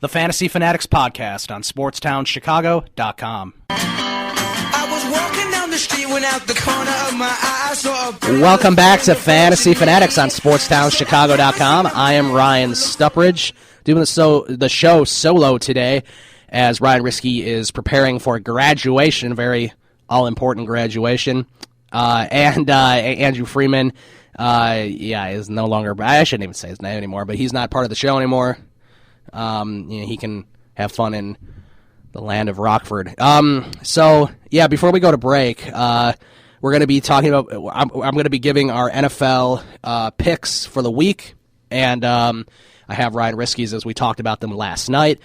The Fantasy Fanatics podcast on SportsTownChicago.com. I was walking down the street when out the corner of my eye I saw a... Welcome back to Fantasy Fanatics on SportsTownChicago.com. I am Ryan Stuprich, doing the show solo today as Ryan Risky is preparing for graduation, very all-important graduation. And Andrew Freeman, is no longer, I shouldn't even say his name anymore, but he's not part of the show anymore. He can have fun in the land of Rockford. Before we go to break, we're going to be talking about, I'm going to be giving our NFL picks for the week, and I have Ryan Risky's as we talked about them last night,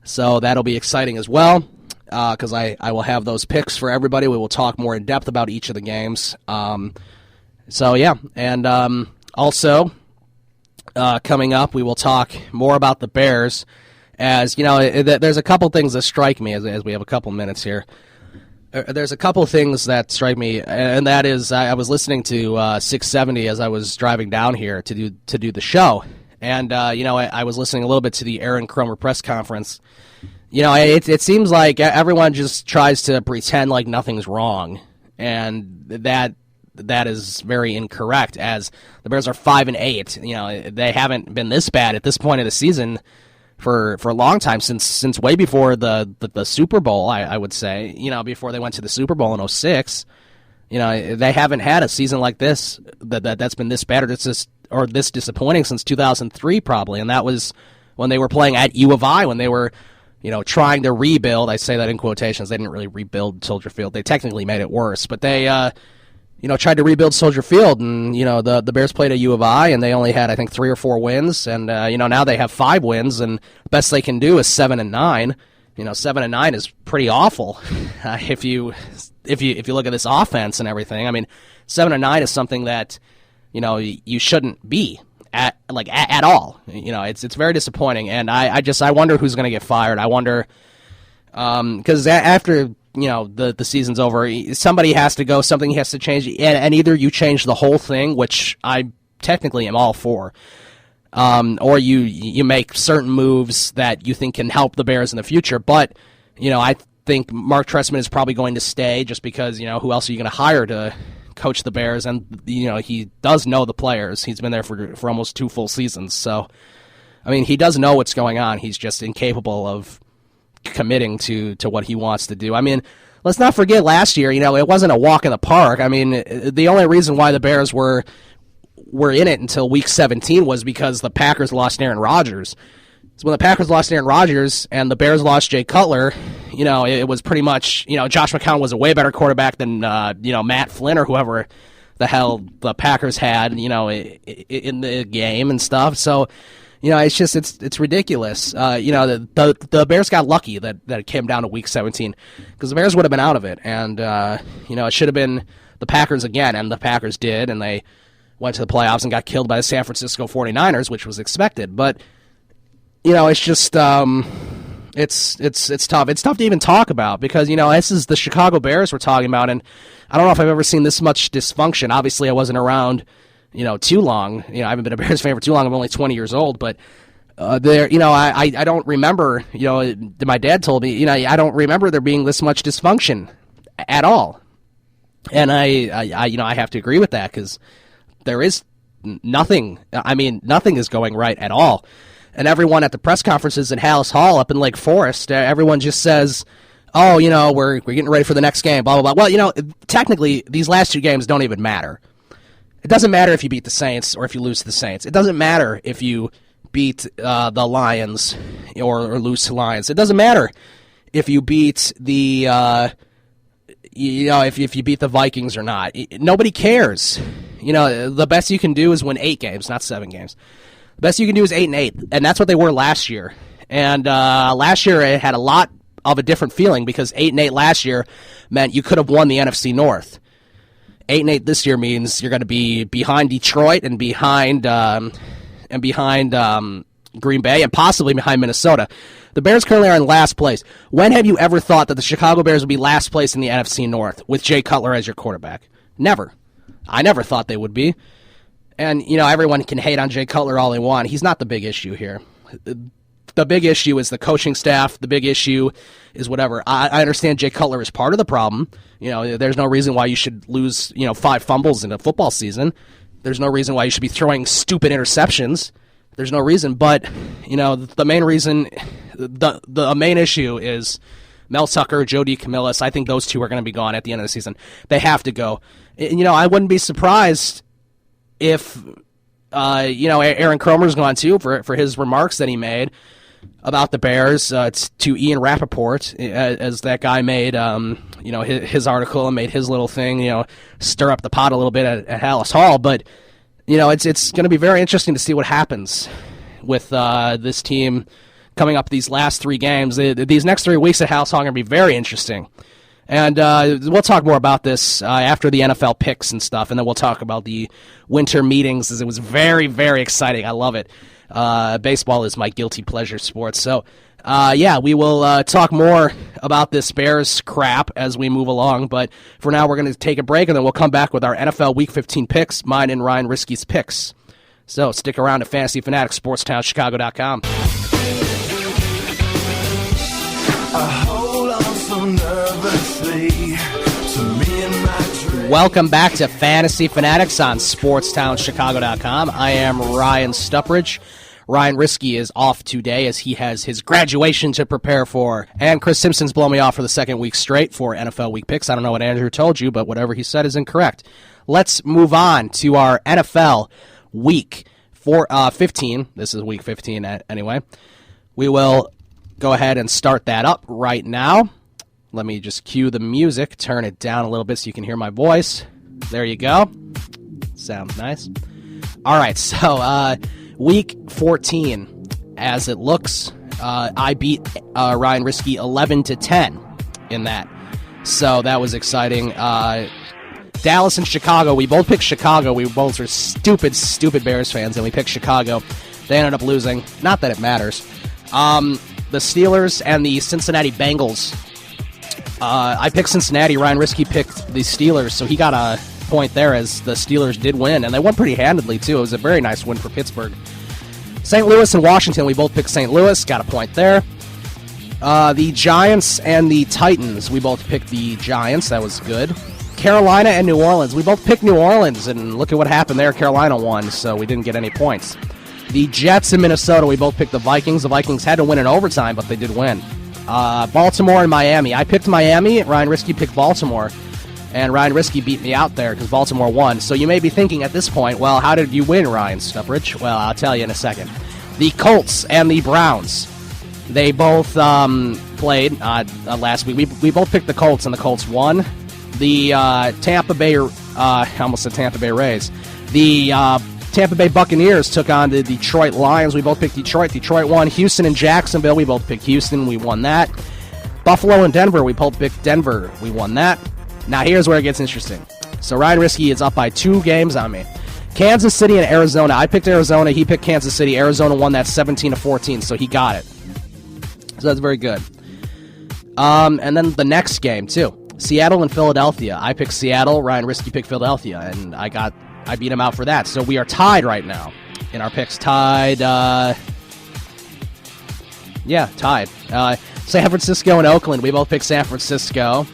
so that'll be exciting as well, because I will have those picks for everybody. We will talk more in depth about each of the games. Also, coming up, we will talk more about the Bears. As you know, there's a couple things that strike me as we have a couple minutes here. There's a couple things that strike me, and that is I was listening to 670 as I was driving down here to do the show, and I was listening a little bit to the Aaron Kromer press conference. It seems like everyone just tries to pretend like nothing's wrong, and that is very incorrect, as the Bears are 5-8. They haven't been this bad at this point of the season for a long time, since way before the Super Bowl, I would say. Before they went to the Super Bowl in 2006. They haven't had a season like this that's been this bad or this disappointing since 2003 probably, and that was when they were playing at U of I, when they were trying to rebuild. I say that in quotations. They didn't really rebuild Soldier Field. They technically made it worse, but they tried to rebuild Soldier Field, and, the Bears played at U of I, and they only had, I think, 3 or 4 wins, and, now they have 5 wins, and the best they can do is 7-9. 7-9 is pretty awful if you look at this offense and everything. I mean, 7-9 is something that, you shouldn't be at all. It's very disappointing, and I wonder who's going to get fired. I wonder, because after the season's over, somebody has to go, something has to change, and either you change the whole thing, which I technically am all for, or you make certain moves that you think can help the Bears in the future. But I think Mark Trestman is probably going to stay, just because who else are you going to hire to coach the Bears? And he does know the players. He's been there for almost 2 full seasons, so he does know what's going on. He's just incapable of committing to what he wants to do. Let's not forget last year, it wasn't a walk in the park. The only reason why the Bears were in it until week 17 was because the Packers lost Aaron Rodgers. So when the Packers lost Aaron Rodgers and the Bears lost Jay Cutler, it was pretty much, Josh McCown was a way better quarterback than, Matt Flynn or whoever the hell the Packers had, in the game and stuff. So, it's ridiculous. The Bears got lucky that it came down to week 17, because the Bears would have been out of it. And, it should have been the Packers again, and the Packers did, and they went to the playoffs and got killed by the San Francisco 49ers, which was expected. But, it's just, it's tough. It's tough to even talk about, because, this is the Chicago Bears we're talking about, and I don't know if I've ever seen this much dysfunction. Obviously, I wasn't around too long. I haven't been a Bears fan for too long. I'm only 20 years old, but I don't remember, my dad told me, I don't remember there being this much dysfunction at all. And I have to agree with that, because there is nothing. Nothing is going right at all. And everyone at the press conferences in Hallis Hall up in Lake Forest, everyone just says, oh, we're getting ready for the next game, blah, blah, blah. Well, technically, these last 2 games don't even matter. It doesn't matter if you beat the Saints or if you lose to the Saints. It doesn't matter if you beat the Lions or lose to Lions. It doesn't matter if you beat the if you beat the Vikings or not. Nobody cares. The best you can do is win 8 games, not 7 games. The best you can do is 8-8, and that's what they were last year. And last year it had a lot of a different feeling, because 8-8 last year meant you could have won the NFC North. 8-8 this year means you're going to be behind Detroit and behind Green Bay and possibly behind Minnesota. The Bears currently are in last place. When have you ever thought that the Chicago Bears would be last place in the NFC North with Jay Cutler as your quarterback? Never. I never thought they would be. And, everyone can hate on Jay Cutler all they want. He's not the big issue here. the big issue is the coaching staff. The big issue is whatever. I understand Jay Cutler is part of the problem. There's no reason why you should lose 5 fumbles in a football season. There's no reason why you should be throwing stupid interceptions. There's no reason, but the main reason, the main issue is Mel Tucker, Joe DeCamillis. I think those two are going to be gone at the end of the season. They have to go. I wouldn't be surprised if Aaron Cromer's gone too for his remarks that he made about the Bears to Ian Rappaport, as that guy made his article and made his little thing, stir up the pot a little bit at Hallis Hall. But it's going to be very interesting to see what happens with this team coming up these last 3 games. These next 3 weeks at Hallis Hall are going to be very interesting. And we'll talk more about this after the NFL picks and stuff, and then we'll talk about the winter meetings, as it was very, very exciting. I love it. Baseball is my guilty pleasure sport. So, we will talk more about this Bears crap as we move along. But for now, we're going to take a break, and then we'll come back with our NFL Week 15 picks, mine and Ryan Risky's picks. So stick around at Fantasy Fanatics, SportsTownChicago.com. Welcome back to Fantasy Fanatics on SportsTownChicago.com. I am Ryan Stuprich. Ryan Risky is off today as he has his graduation to prepare for. And Chris Simpson's blown me off for the second week straight for NFL Week picks. I don't know what Andrew told you, but whatever he said is incorrect. Let's move on to our NFL Week 15. This is Week 15 anyway. We will go ahead and start that up right now. Let me just cue the music, turn it down a little bit so you can hear my voice. There you go. Sounds nice. All right, so Week 14, as it looks, I beat Ryan Risky 11-10 in that. So that was exciting. Dallas and Chicago, we both picked Chicago. We both are stupid Bears fans, and we picked Chicago. They ended up losing. Not that it matters. The Steelers and the Cincinnati Bengals. I picked Cincinnati. Ryan Risky picked the Steelers, so he got a point there as the Steelers did win, and they won pretty handedly, too. It was a very nice win for Pittsburgh. St. Louis and Washington, we both picked St. Louis. Got a point there. The Giants and the Titans, we both picked the Giants. That was good. Carolina and New Orleans, we both picked New Orleans, and look at what happened there. Carolina won, so we didn't get any points. The Jets and Minnesota, we both picked the Vikings. The Vikings had to win in overtime, but they did win. Baltimore and Miami. I picked Miami. Ryan Risky picked Baltimore. And Ryan Risky beat me out there because Baltimore won. So you may be thinking at this point, well, how did you win, Ryan Stuprich? Well, I'll tell you in a second. The Colts and the Browns. They both played last week. We both picked the Colts, and the Colts won. The Tampa Bay, I almost said Tampa Bay Rays. The Tampa Bay Buccaneers took on the Detroit Lions. We both picked Detroit. Detroit won. Houston and Jacksonville. We both picked Houston. We won that. Buffalo and Denver. We both picked Denver. We won that. Now here's where it gets interesting. So Ryan Risky is up by 2 games on me. Kansas City and Arizona. I picked Arizona. He picked Kansas City. Arizona won that 17-14, so he got it. So that's very good. And then the next game, too. Seattle and Philadelphia. I picked Seattle. Ryan Risky picked Philadelphia, and I beat him out for that. So we are tied right now in our picks. Tied. Tied. San Francisco and Oakland. We both picked San Francisco.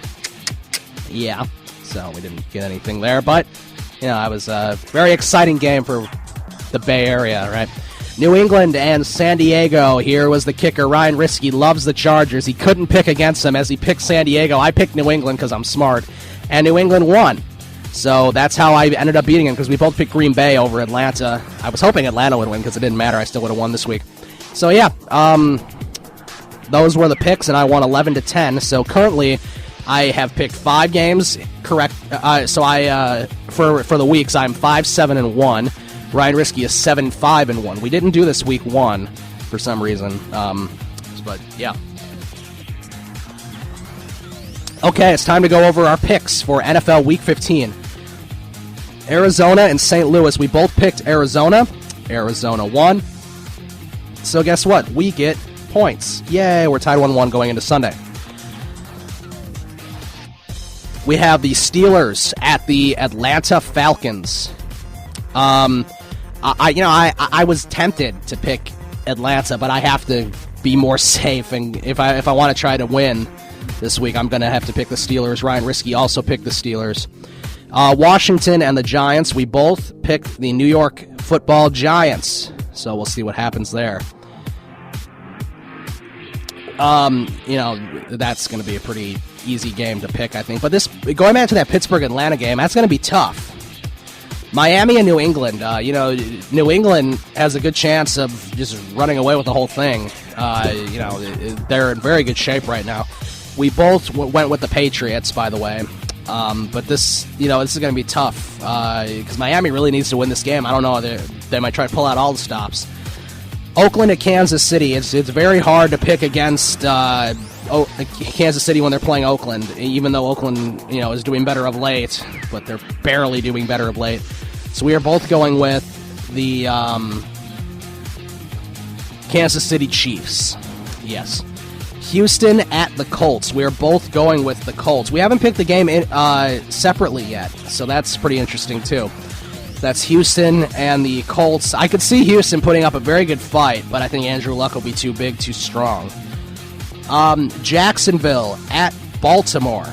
Yeah. So we didn't get anything there. But, it was a very exciting game for the Bay Area, right? New England and San Diego. Here was the kicker. Ryan Risky loves the Chargers. He couldn't pick against them as he picked San Diego. I picked New England because I'm smart. And New England won. So that's how I ended up beating him, because we both picked Green Bay over Atlanta. I was hoping Atlanta would win because it didn't matter. I still would have won this week. So, yeah, those were the picks, and I won 11-10. So currently I have picked 5 games correct. So for the weeks, I'm 5-7-1. Ryan Risky is 7-5-1. We didn't do this week 1 for some reason. But, yeah. Okay, it's time to go over our picks for NFL Week 15. Arizona and St. Louis. We both picked Arizona. Arizona won. So guess what? We get points. Yay, we're tied 1-1 going into Sunday. We have the Steelers at the Atlanta Falcons. I was tempted to pick Atlanta, but I have to be more safe. And if I want to try to win this week, I'm going to have to pick the Steelers. Ryan Risky also picked the Steelers. Washington and the Giants, we both picked the New York Football Giants. So we'll see what happens there. That's going to be a pretty easy game to pick, I think. But going back to that Pittsburgh-Atlanta game, that's going to be tough. Miami and New England, New England has a good chance of just running away with the whole thing. They're in very good shape right now. We both went with the Patriots, by the way. But this is going to be tough because Miami really needs to win this game. I don't know. They might try to pull out all the stops. Oakland at Kansas City. It's very hard to pick against Kansas City when they're playing Oakland, even though Oakland is doing better of late, but they're barely doing better of late. So we are both going with the Kansas City Chiefs. Yes. Houston at the Colts. We are both going with the Colts. We haven't picked the game separately yet, so that's pretty interesting too. That's Houston and the Colts. I could see Houston putting up a very good fight, but I think Andrew Luck will be too big, too strong. Jacksonville at Baltimore.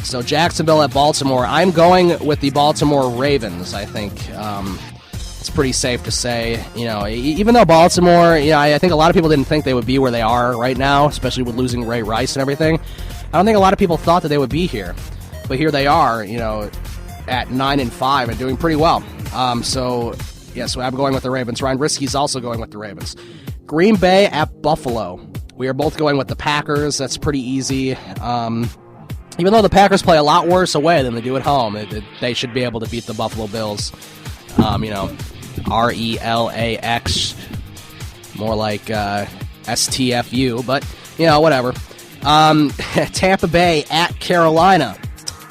So Jacksonville at Baltimore. I'm going with the Baltimore Ravens, I think. It's pretty safe to say, even though Baltimore, I think a lot of people didn't think they would be where they are right now, especially with losing Ray Rice and everything. I don't think a lot of people thought that they would be here. But here they are, at 9-5 and doing pretty well. So I'm going with the Ravens. Ryan Risky's also going with the Ravens. Green Bay at Buffalo. We are both going with the Packers. That's pretty easy. Even though the Packers play a lot worse away than they do at home, they should be able to beat the Buffalo Bills. RELAX, more like STFU, but whatever. Tampa Bay at Carolina.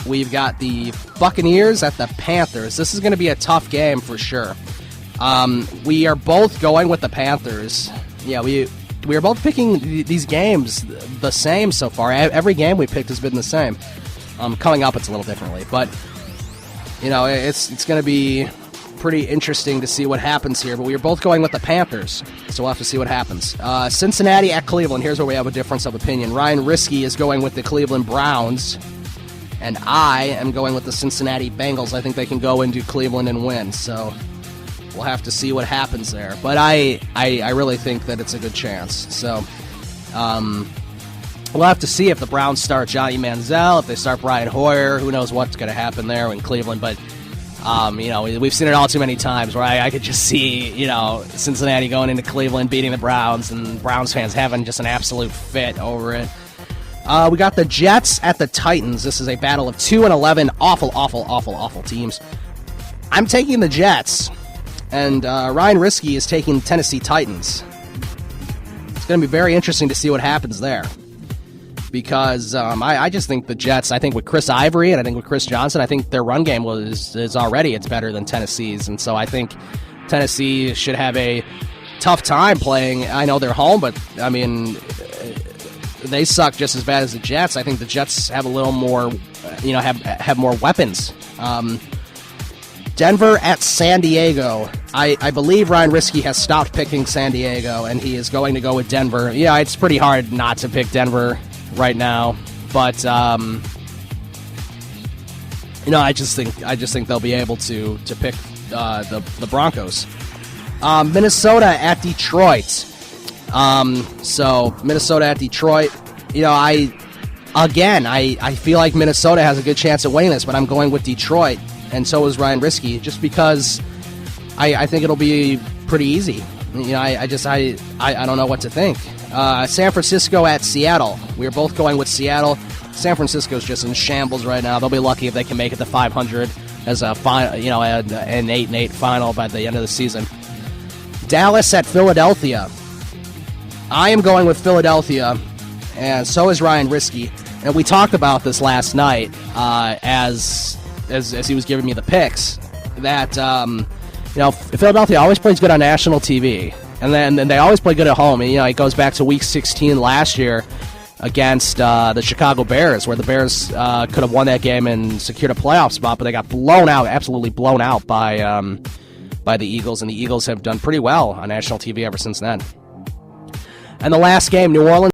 We've got the Buccaneers at the Panthers. This is going to be a tough game for sure. We are both going with the Panthers. Yeah, we are both picking these games the same so far. Every game we picked has been the same. Coming up, it's a little differently, but it's going to be pretty interesting to see what happens here. But we are both going with the Panthers, so we'll have to see what happens. Cincinnati at Cleveland. Here's where we have a difference of opinion. Ryan Risky is going with the Cleveland Browns, and I am going with the Cincinnati Bengals. I think they can go into Cleveland and win, so we'll have to see what happens there. But I really think that it's a good chance. So we'll have to see if the Browns start Johnny Manziel, if they start Brian Hoyer. Who knows what's going to happen there in Cleveland. But, we've seen it all too many times where I could just see, Cincinnati going into Cleveland, beating the Browns, and Browns fans having just an absolute fit over it. We got the Jets at the Titans. This is a battle of 2-11 awful teams. I'm taking the Jets, and Ryan Risky is taking Tennessee Titans. It's going to be very interesting to see what happens there, because I just think the Jets, I think with Chris Ivory and I think with Chris Johnson, I think their run game is already, it's better than Tennessee's, and so I think Tennessee should have a tough time playing. I know they're home, but I mean, they suck just as bad as the Jets. I think the Jets have a little more, have more weapons. Denver at San Diego. I believe Ryan Risky has stopped picking San Diego, and he is going to go with Denver. Yeah, it's pretty hard not to pick Denver right now, but I just think they'll be able to pick the Broncos. Minnesota at Detroit. So Minnesota at Detroit. I feel like Minnesota has a good chance of winning this, but I'm going with Detroit, and so is Ryan Risky, just because I think it'll be pretty easy. I don't know what to think. San Francisco at Seattle. We're both going with Seattle. San Francisco's just in shambles right now. They'll be lucky if they can make it to 500 as a final, an 8-8 final by the end of the season. Dallas at Philadelphia. I am going with Philadelphia, and so is Ryan Risky. And we talked about this last night as he was giving me the picks, that Philadelphia always plays good on national TV, and then they always play good at home. And, it goes back to Week 16 last year against the Chicago Bears, where the Bears could have won that game and secured a playoff spot, but they got absolutely blown out by the Eagles, and the Eagles have done pretty well on national TV ever since then. And the last game, New Orleans